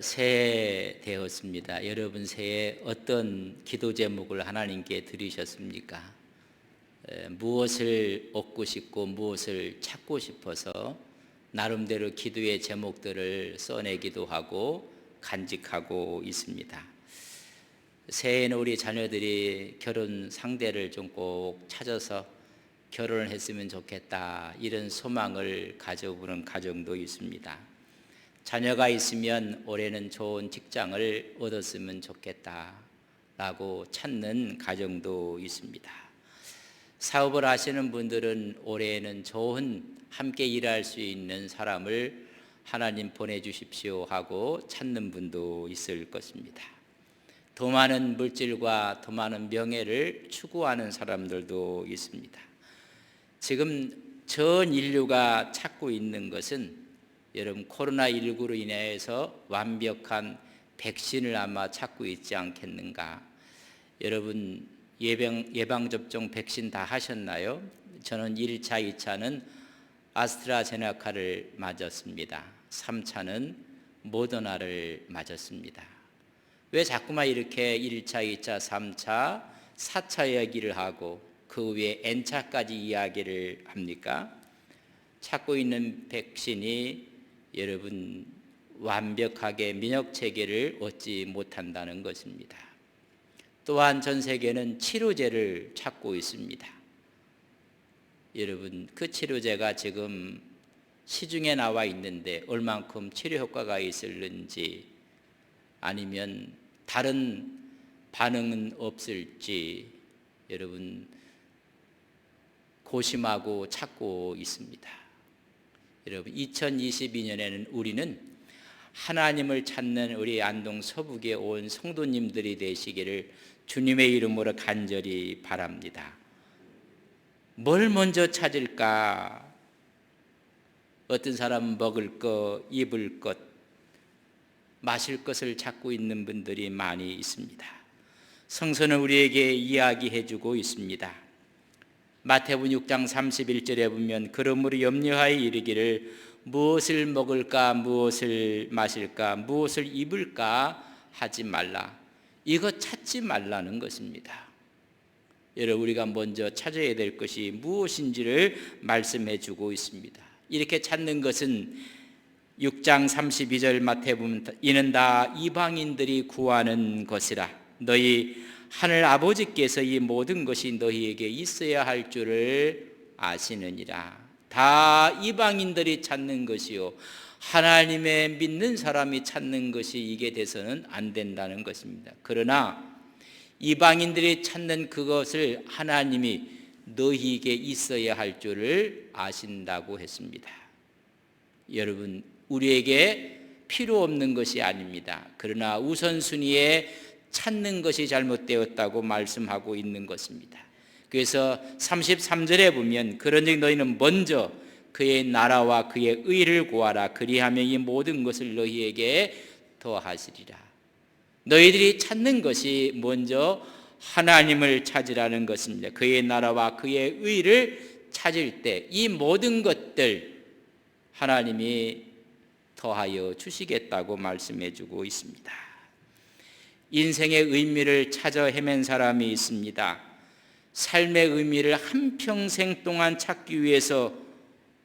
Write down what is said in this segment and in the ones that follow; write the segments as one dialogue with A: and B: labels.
A: 새해 되었습니다. 여러분 새해 어떤 기도 제목을 하나님께 드리셨습니까? 무엇을 얻고 싶고 무엇을 찾고 싶어서 나름대로 기도의 제목들을 써내기도 하고 간직하고 있습니다. 새해에는 우리 자녀들이 결혼 상대를 좀 꼭 찾아서 결혼을 했으면 좋겠다, 이런 소망을 가져보는 가정도 있습니다. 자녀가 있으면 올해는 좋은 직장을 얻었으면 좋겠다라고 찾는 가정도 있습니다. 사업을 하시는 분들은 올해에는 좋은 함께 일할 수 있는 사람을 하나님 보내주십시오 하고 찾는 분도 있을 것입니다. 더 많은 물질과 더 많은 명예를 추구하는 사람들도 있습니다. 지금 전 인류가 찾고 있는 것은 여러분 코로나19로 인해서 완벽한 백신을 아마 찾고 있지 않겠는가. 여러분 예방접종 백신 다 하셨나요? 저는 1차, 2차는 아스트라제네카를 맞았습니다. 3차는 모더나를 맞았습니다. 왜 자꾸만 이렇게 1차, 2차, 3차, 4차 이야기를 하고 그 위에 N차까지 이야기를 합니까? 찾고 있는 백신이 여러분 완벽하게 면역체계를 얻지 못한다는 것입니다. 또한 전 세계는 치료제를 찾고 있습니다. 여러분 그 치료제가 지금 시중에 나와 있는데 얼만큼 치료 효과가 있을는지, 아니면 다른 반응은 없을지 여러분 고심하고 찾고 있습니다. 여러분 2022년에는 우리는 하나님을 찾는 우리 안동 서북에 온 성도님들이 되시기를 주님의 이름으로 간절히 바랍니다. 뭘 먼저 찾을까? 어떤 사람은 먹을 것, 입을 것, 마실 것을 찾고 있는 분들이 많이 있습니다. 성서는 우리에게 이야기해 주고 있습니다. 마태복음 6장 31절에 보면 그러므로 염려하여 이르기를 무엇을 먹을까, 무엇을 마실까, 무엇을 입을까 하지 말라. 이거 찾지 말라는 것입니다. 여러분 우리가 먼저 찾아야 될 것이 무엇인지를 말씀해 주고 있습니다. 이렇게 찾는 것은 6장 32절 마태복음 이는 다 이방인들이 구하는 것이라 너희 하늘 아버지께서 이 모든 것이 너희에게 있어야 할 줄을 아시느니라. 다 이방인들이 찾는 것이요 하나님의 믿는 사람이 찾는 것이 이게 돼서는 안 된다는 것입니다. 그러나 이방인들이 찾는 그것을 하나님이 너희에게 있어야 할 줄을 아신다고 했습니다. 여러분 우리에게 필요 없는 것이 아닙니다. 그러나 우선순위에 찾는 것이 잘못되었다고 말씀하고 있는 것입니다. 그래서 33절에 보면 그런즉 너희는 먼저 그의 나라와 그의 의를 구하라. 그리하면 이 모든 것을 너희에게 더하시리라. 너희들이 찾는 것이 먼저 하나님을 찾으라는 것입니다. 그의 나라와 그의 의를 찾을 때 이 모든 것들 하나님이 더하여 주시겠다고 말씀해 주고 있습니다. 인생의 의미를 찾아 헤맨 사람이 있습니다. 삶의 의미를 한평생 동안 찾기 위해서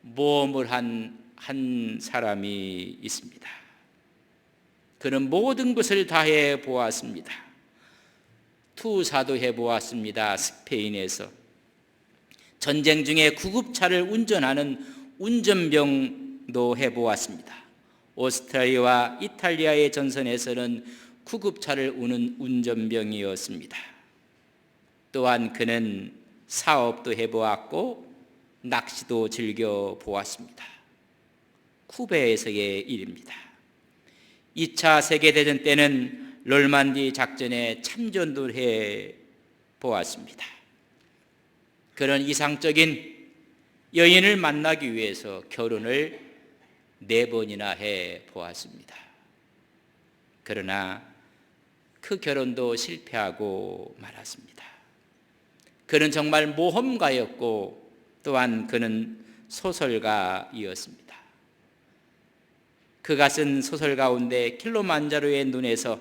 A: 모험을 한 사람이 있습니다. 그는 모든 것을 다해 보았습니다. 투사도 해보았습니다. 스페인에서 전쟁 중에 구급차를 운전하는 운전병도 해보았습니다. 오스트리아와 이탈리아의 전선에서는 구급차를 우는 운전병이었습니다. 또한 그는 사업도 해보았고 낚시도 즐겨보았습니다. 쿠베에서의 일입니다. 2차 세계대전 때는 놀만디 작전에 참전도 해보았습니다. 그런 이상적인 여인을 만나기 위해서 결혼을 4번이나 해보았습니다. 그러나 그 결혼도 실패하고 말았습니다. 그는 정말 모험가였고 또한 그는 소설가이었습니다. 그가 쓴 소설 가운데 킬로만자로의 눈에서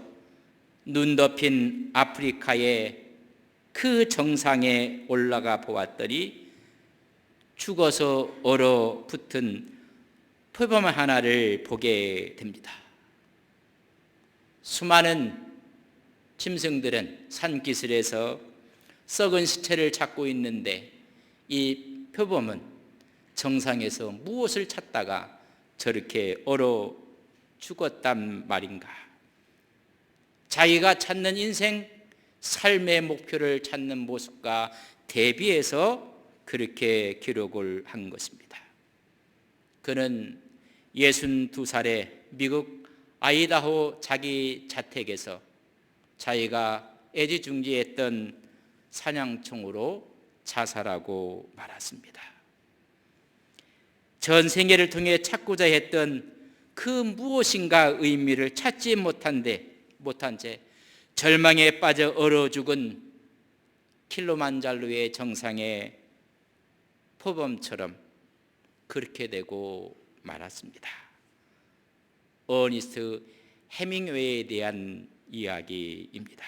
A: 눈 덮인 아프리카의 그 정상에 올라가 보았더니 죽어서 얼어붙은 표범 하나를 보게 됩니다. 수많은 짐승들은 산기슭에서 썩은 시체를 찾고 있는데 이 표범은 정상에서 무엇을 찾다가 저렇게 얼어 죽었단 말인가? 자기가 찾는 인생, 삶의 목표를 찾는 모습과 대비해서 그렇게 기록을 한 것입니다. 그는 62살에 미국 아이다호 자기 자택에서 자기가 애지중지했던 사냥총으로 자살하고 말았습니다. 전 생애를 통해 찾고자 했던 그 무엇인가 의미를 찾지 못한 채 절망에 빠져 얼어 죽은 킬로만자로의 정상의 표범처럼 그렇게 되고 말았습니다. 어니스트 해밍웨이에 대한 이야기입니다.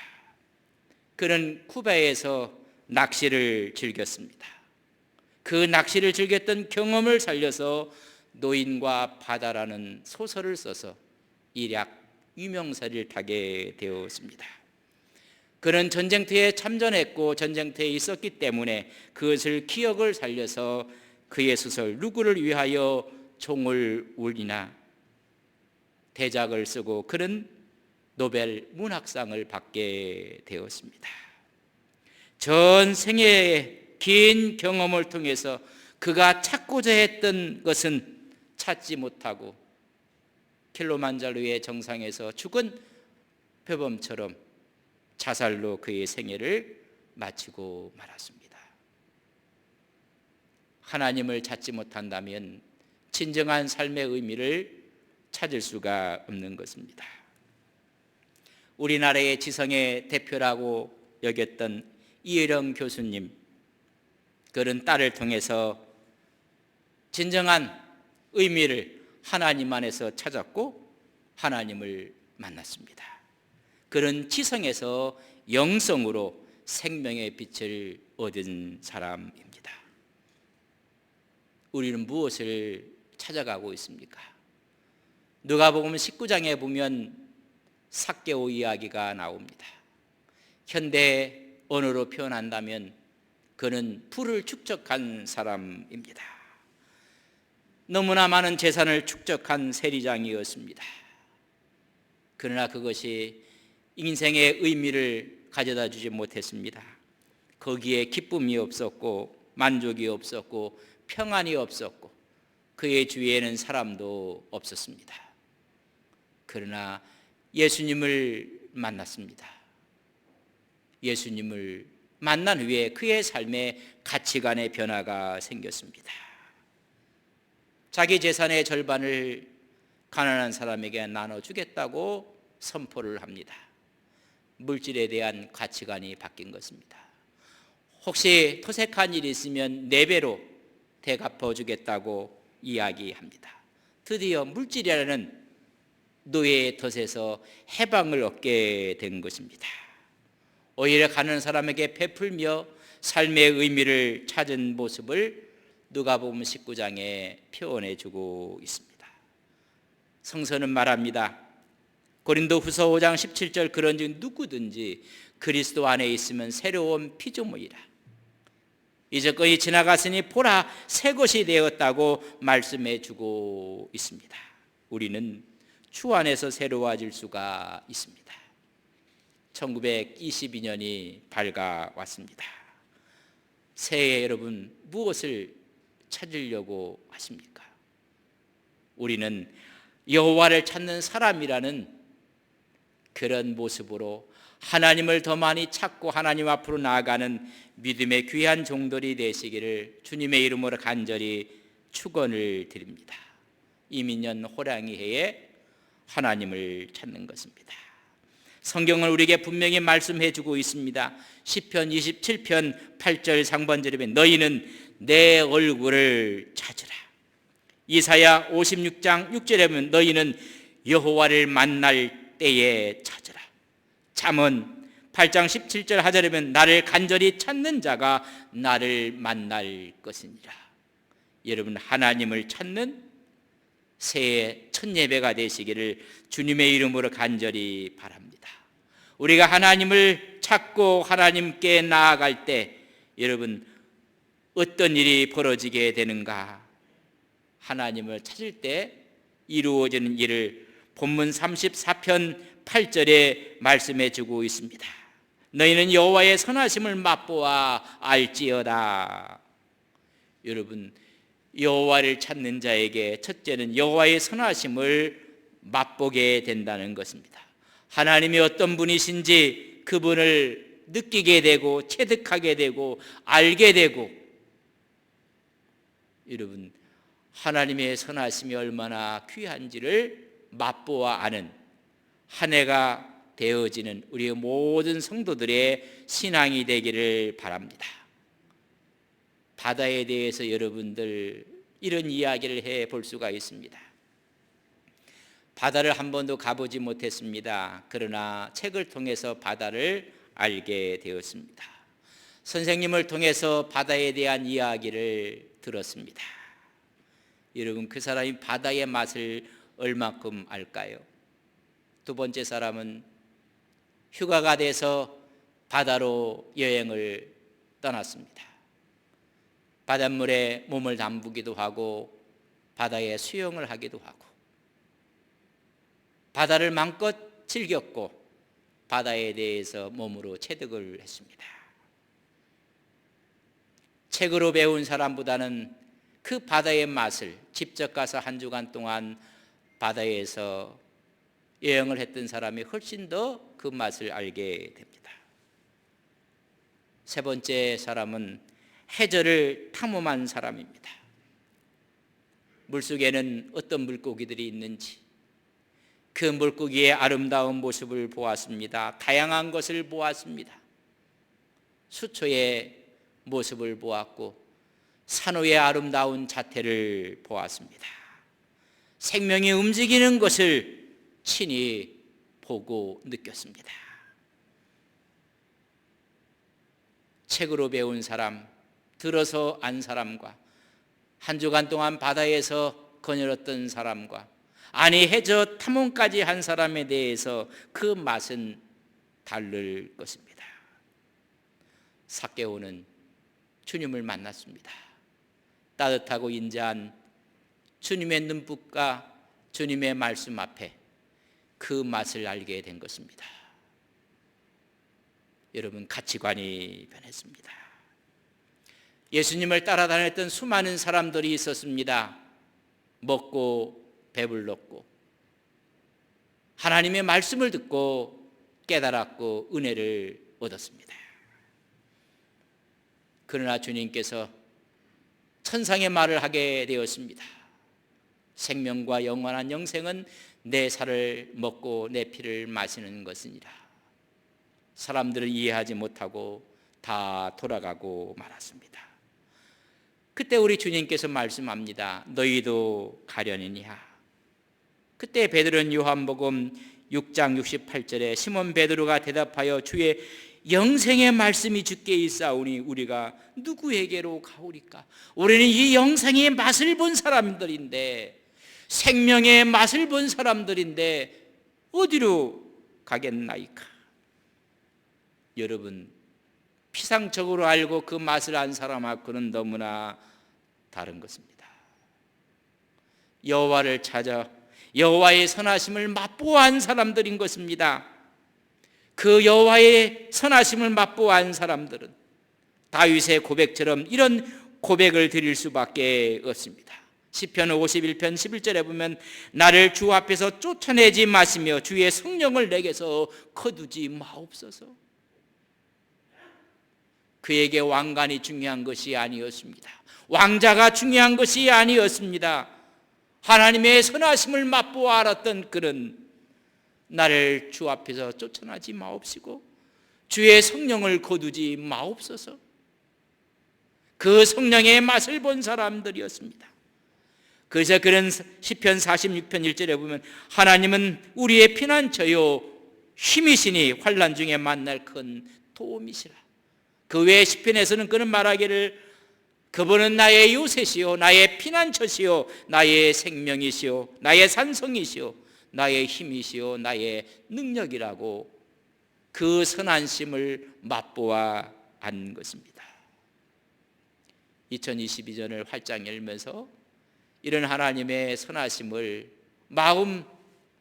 A: 그는 쿠바에서 낚시를 즐겼습니다. 그 낚시를 즐겼던 경험을 살려서 노인과 바다라는 소설을 써서 일약 유명세를 타게 되었습니다. 그는 전쟁터에 참전했고 전쟁터에 있었기 때문에 그것을 기억을 살려서 그의 소설 누구를 위하여 종을 울리나 대작을 쓰고 그는 노벨 문학상을 받게 되었습니다. 전 생애의 긴 경험을 통해서 그가 찾고자 했던 것은 찾지 못하고 킬로만자로의 정상에서 죽은 표범처럼 자살로 그의 생애를 마치고 말았습니다. 하나님을 찾지 못한다면 진정한 삶의 의미를 찾을 수가 없는 것입니다. 우리나라의 지성의 대표라고 여겼던 이혜령 교수님, 그런 딸을 통해서 진정한 의미를 하나님 안에서 찾았고 하나님을 만났습니다. 그런 지성에서 영성으로 생명의 빛을 얻은 사람입니다. 우리는 무엇을 찾아가고 있습니까? 누가복음 19장에 보면 삭개오 이야기가 나옵니다. 현대 언어로 표현한다면 그는 부를 축적한 사람입니다. 너무나 많은 재산을 축적한 세리장이었습니다. 그러나 그것이 인생의 의미를 가져다 주지 못했습니다. 거기에 기쁨이 없었고 만족이 없었고 평안이 없었고 그의 주위에는 사람도 없었습니다. 그러나 예수님을 만났습니다. 예수님을 만난 후에 그의 삶에 가치관의 변화가 생겼습니다. 자기 재산의 절반을 가난한 사람에게 나눠주겠다고 선포를 합니다. 물질에 대한 가치관이 바뀐 것입니다. 혹시 토색한 일이 있으면 4배로 대갚아주겠다고 이야기합니다. 드디어 물질이라는 노예의 덫에서 해방을 얻게 된 것입니다. 오히려 가난한 사람에게 베풀며 삶의 의미를 찾은 모습을 누가복음 19장에 표현해 주고 있습니다. 성서는 말합니다. 고린도후서 5장 17절 그런즉 누구든지 그리스도 안에 있으면 새로운 피조물이라. 이제껏이 지나갔으니 보라 새 것이 되었다고 말씀해 주고 있습니다. 우리는 주 안에서 새로워질 수가 있습니다. 1922년이 밝아왔습니다. 새해 여러분 무엇을 찾으려고 하십니까? 우리는 여호와를 찾는 사람이라는 그런 모습으로 하나님을 더 많이 찾고 하나님 앞으로 나아가는 믿음의 귀한 종들이 되시기를 주님의 이름으로 간절히 축원을 드립니다. 이민년 호랑이 해에 하나님을 찾는 것입니다. 성경은 우리에게 분명히 말씀해 주고 있습니다. 시편 27편 8절 상반절에 너희는 내 얼굴을 찾으라. 이사야 56장 6절에 보면 너희는 여호와를 만날 때에 찾으라. 잠언 8장 17절 하절에 보면 나를 간절히 찾는 자가 나를 만날 것이니라. 여러분, 하나님을 찾는 새해 첫 예배가 되시기를 주님의 이름으로 간절히 바랍니다. 우리가 하나님을 찾고 하나님께 나아갈 때 여러분 어떤 일이 벌어지게 되는가? 하나님을 찾을 때 이루어지는 일을 본문 34편 8절에 말씀해 주고 있습니다. 너희는 여호와의 선하심을 맛보아 알지어다. 여러분, 여호와를 찾는 자에게 첫째는 여호와의 선하심을 맛보게 된다는 것입니다. 하나님이 어떤 분이신지 그분을 느끼게 되고 체득하게 되고 알게 되고, 여러분 하나님의 선하심이 얼마나 귀한지를 맛보아 아는 한 해가 되어지는 우리의 모든 성도들의 신앙이 되기를 바랍니다. 바다에 대해서 여러분들 이런 이야기를 해볼 수가 있습니다. 바다를 한 번도 가보지 못했습니다. 그러나 책을 통해서 바다를 알게 되었습니다. 선생님을 통해서 바다에 대한 이야기를 들었습니다. 여러분, 그 사람이 바다의 맛을 얼마큼 알까요? 두 번째 사람은 휴가가 돼서 바다로 여행을 떠났습니다. 바닷물에 몸을 담그기도 하고 바다에 수영을 하기도 하고 바다를 마음껏 즐겼고 바다에 대해서 몸으로 체득을 했습니다. 책으로 배운 사람보다는 그 바다의 맛을 직접 가서 한 주간 동안 바다에서 여행을 했던 사람이 훨씬 더 그 맛을 알게 됩니다. 세 번째 사람은 해저를 탐험한 사람입니다. 물속에는 어떤 물고기들이 있는지 그 물고기의 아름다운 모습을 보았습니다. 다양한 것을 보았습니다. 수초의 모습을 보았고 산호의 아름다운 자태를 보았습니다. 생명이 움직이는 것을 친히 보고 느꼈습니다. 책으로 배운 사람, 들어서 안 사람과 한 주간 동안 바다에서 거닐었던 사람과 아니 해저 탐험까지 한 사람에 대해서 그 맛은 다를 것입니다. 삭개오는 주님을 만났습니다. 따뜻하고 인자한 주님의 눈빛과 주님의 말씀 앞에 그 맛을 알게 된 것입니다. 여러분, 가치관이 변했습니다. 예수님을 따라다녔던 수많은 사람들이 있었습니다. 먹고 배불렀고 하나님의 말씀을 듣고 깨달았고 은혜를 얻었습니다. 그러나 주님께서 천상의 말을 하게 되었습니다. 생명과 영원한 영생은 내 살을 먹고 내 피를 마시는 것이니라. 사람들은 이해하지 못하고 다 돌아가고 말았습니다. 그때 우리 주님께서 말씀합니다. 너희도 가려니냐. 그때 베드로는 요한복음 6장 68절에 시몬 베드로가 대답하여 주의 영생의 말씀이 주께 있사오니 우리가 누구에게로 가오리까? 우리는 이 영생의 맛을 본 사람들인데, 생명의 맛을 본 사람들인데 어디로 가겠나이까? 여러분, 피상적으로 알고 그 맛을 안 사람하고는 너무나 다른 것입니다. 여호와를 찾아 여호와의 선하심을 맛보아한 사람들인 것입니다. 그 여호와의 선하심을 맛보아한 사람들은 다윗의 고백처럼 이런 고백을 드릴 수밖에 없습니다. 시편 51편 11절에 보면 나를 주 앞에서 쫓아내지 마시며 주의 성령을 내게서 거두지 마옵소서. 그에게 왕관이 중요한 것이 아니었습니다. 왕자가 중요한 것이 아니었습니다. 하나님의 선하심을 맛보아 알았던 그는 나를 주 앞에서 쫓아나지 마옵시고 주의 성령을 거두지 마옵소서. 그 성령의 맛을 본 사람들이었습니다. 그래서 그런 시편 46편 1절에 보면 하나님은 우리의 피난처요 힘이시니 환난 중에 만날 큰 도움이시라. 그 외에 시편에서는 그는 말하기를 그분은 나의 요새시요 나의 피난처시요 나의 생명이시요 나의 산성이시요 나의 힘이시요 나의 능력이라고 그 선하심을 맛보아 안 것입니다. 2022년을 활짝 열면서 이런 하나님의 선하심을 마음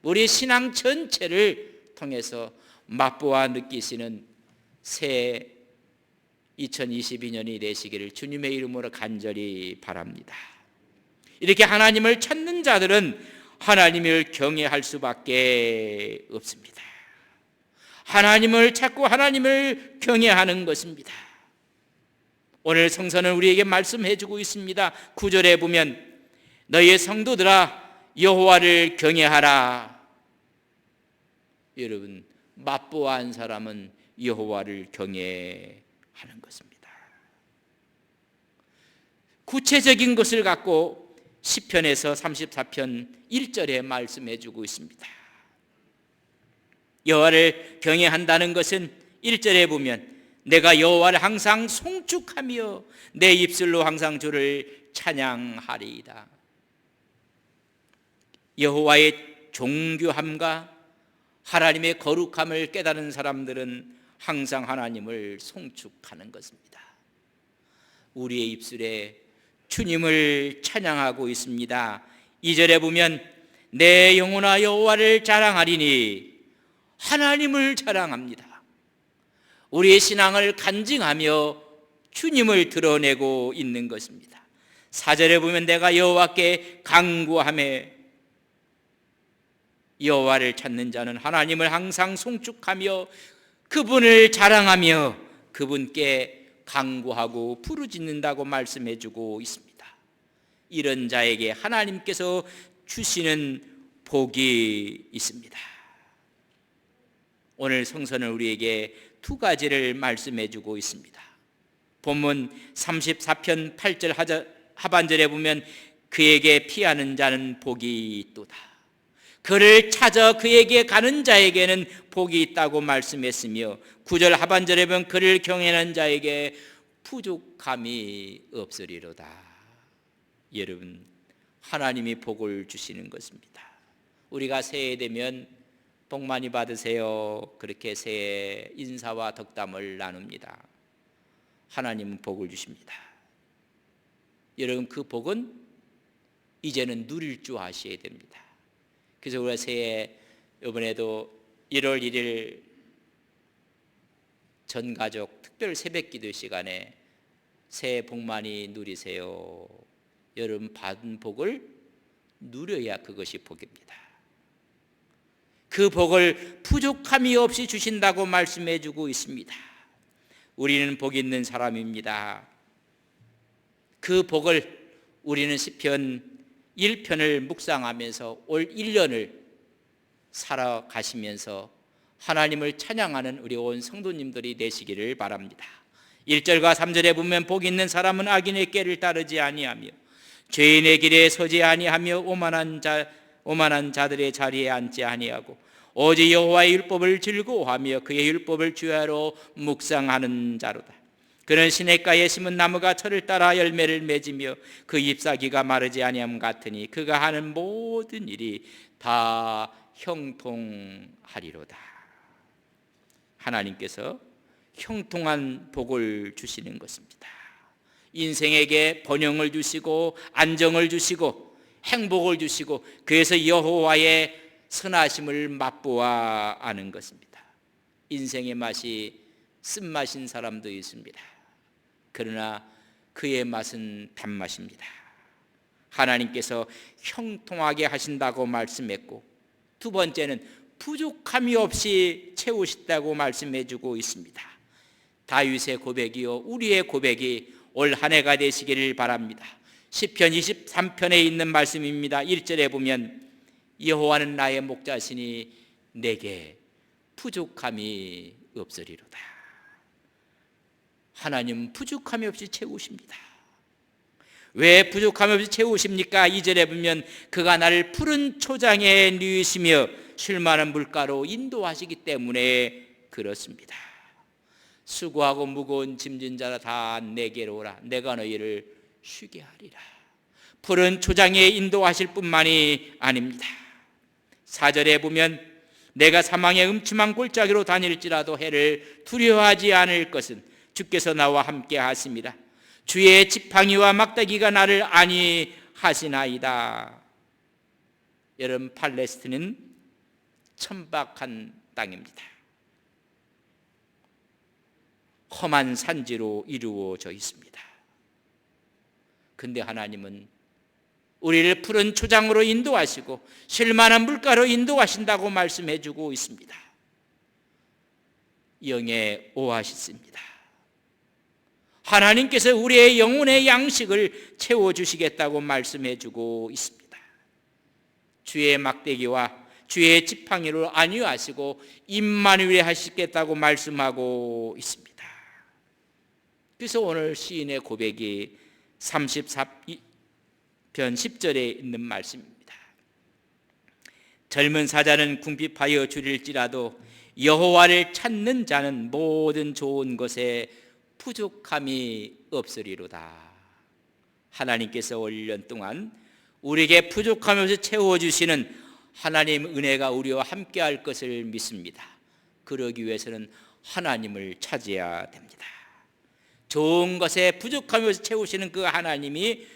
A: 우리 신앙 전체를 통해서 맛보아 느끼시는 새 2022년이 되시기를 주님의 이름으로 간절히 바랍니다. 이렇게 하나님을 찾는 자들은 하나님을 경외할 수밖에 없습니다. 하나님을 찾고 하나님을 경외하는 것입니다. 오늘 성서는 우리에게 말씀해 주고 있습니다. 9절에 보면 너희의 성도들아 여호와를 경외하라. 여러분 맛보아한 사람은 여호와를 경외하는 것입니다. 구체적인 것을 갖고 시편에서 34편 1절에 말씀해 주고 있습니다. 여호와를 경외한다는 것은 1절에 보면 내가 여호와를 항상 송축하며 내 입술로 항상 주를 찬양하리이다. 여호와의 존귀함과 하나님의 거룩함을 깨달은 사람들은 항상 하나님을 송축하는 것입니다. 우리의 입술에 주님을 찬양하고 있습니다. 2절에 보면 내 영혼아 여호와를 자랑하리니 하나님을 자랑합니다. 우리의 신앙을 간증하며 주님을 드러내고 있는 것입니다. 4절에 보면 내가 여호와께 간구하며 여호와를 찾는 자는 하나님을 항상 송축하며 그분을 자랑하며 그분께 간구하고 부르짖는다고 말씀해 주고 있습니다. 이런 자에게 하나님께서 주시는 복이 있습니다. 오늘 성서는 우리에게 두 가지를 말씀해 주고 있습니다. 본문 34편 8절 하반절에 보면 그에게 피하는 자는 복이 있도다. 그를 찾아 그에게 가는 자에게는 복이 있다고 말씀했으며 9절 하반절에 보면 그를 경외하는 자에게 부족함이 없으리로다. 여러분 하나님이 복을 주시는 것입니다. 우리가 새해 되면 복 많이 받으세요. 그렇게 새해 인사와 덕담을 나눕니다. 하나님은 복을 주십니다. 여러분 그 복은 이제는 누릴 줄 아셔야 됩니다. 그래서 우리가 새해 이번에도 1월 1일 전가족 특별 새벽기도 시간에 새해 복 많이 누리세요. 여러분 받은 복을 누려야 그것이 복입니다. 그 복을 부족함이 없이 주신다고 말씀해 주고 있습니다. 우리는 복 있는 사람입니다. 그 복을 우리는 시편 1편을 묵상하면서 올 1년을 살아가시면서 하나님을 찬양하는 우리 온 성도님들이 되시기를 바랍니다. 1절과 3절에 보면 복 있는 사람은 악인의 꾀를 따르지 아니하며 죄인의 길에 서지 아니하며 오만한 자들의 자리에 앉지 아니하고 오직 여호와의 율법을 즐거워하며 그의 율법을 주야로 묵상하는 자로다. 그는 시냇가에 심은 나무가 철을 따라 열매를 맺으며 그 잎사귀가 마르지 아니함 같으니 그가 하는 모든 일이 다 형통하리로다. 하나님께서 형통한 복을 주시는 것입니다. 인생에게 번영을 주시고 안정을 주시고 행복을 주시고 그래서 여호와의 선하심을 맛보아 아는 것입니다. 인생의 맛이 쓴맛인 사람도 있습니다. 그러나 그의 맛은 단맛입니다. 하나님께서 형통하게 하신다고 말씀했고 두 번째는 부족함이 없이 채우신다고 말씀해 주고 있습니다. 다윗의 고백이요 우리의 고백이 올 한 해가 되시기를 바랍니다. 시편 23편에 있는 말씀입니다. 1절에 보면 여호와는 나의 목자시니 내게 부족함이 없으리로다. 하나님 부족함이 없이 채우십니다. 왜 부족함 없이 채우십니까? 2절에 보면 그가 나를 푸른 초장에 누이시며 쉴 만한 물가로 인도하시기 때문에 그렇습니다. 수고하고 무거운 짐진 자라 다 내게로 오라. 내가 너희를 쉬게 하리라. 푸른 초장에 인도하실 뿐만이 아닙니다. 4절에 보면 내가 사망의 음침한 골짜기로 다닐지라도 해를 두려워하지 않을 것은 주께서 나와 함께 하십니다. 주의 지팡이와 막대기가 나를 안위하시나이다. 여러분, 팔레스틴은 천박한 땅입니다. 험한 산지로 이루어져 있습니다. 근데 하나님은 우리를 푸른 초장으로 인도하시고 쉴만한 물가로 인도하신다고 말씀해 주고 있습니다. 영의 오아시스입니다. 하나님께서 우리의 영혼의 양식을 채워주시겠다고 말씀해 주고 있습니다. 주의 막대기와 주의 지팡이로 안위하시고 임마누엘 하시겠다고 말씀하고 있습니다. 그래서 오늘 시인의 고백이 34편 10절에 있는 말씀입니다. 젊은 사자는 궁핍하여 줄일지라도 여호와를 찾는 자는 모든 좋은 것에 부족함이 없으리로다. 하나님께서 올 1년 동안 우리에게 부족함 없이 채워주시는 하나님 은혜가 우리와 함께할 것을 믿습니다. 그러기 위해서는 하나님을 찾아야 됩니다. 좋은 것에 부족함 없이 채우시는 그 하나님이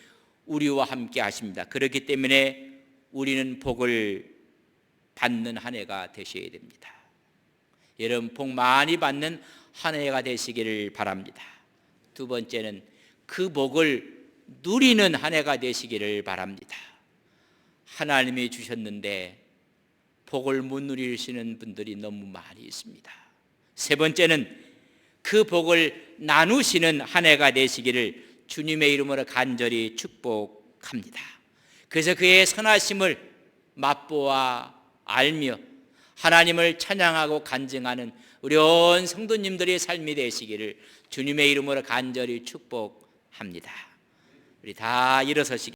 A: 우리와 함께 하십니다. 그렇기 때문에 우리는 복을 받는 한 해가 되셔야 됩니다. 여러분, 복 많이 받는 한 해가 되시기를 바랍니다. 두 번째는 그 복을 누리는 한 해가 되시기를 바랍니다. 하나님이 주셨는데 복을 못 누리시는 분들이 너무 많이 있습니다. 세 번째는 그 복을 나누시는 한 해가 되시기를 주님의 이름으로 간절히 축복합니다. 그래서 그의 선하심을 맛보아 알며 하나님을 찬양하고 간증하는 우리 온 성도님들의 삶이 되시기를 주님의 이름으로 간절히 축복합니다. 우리 다 일어서시기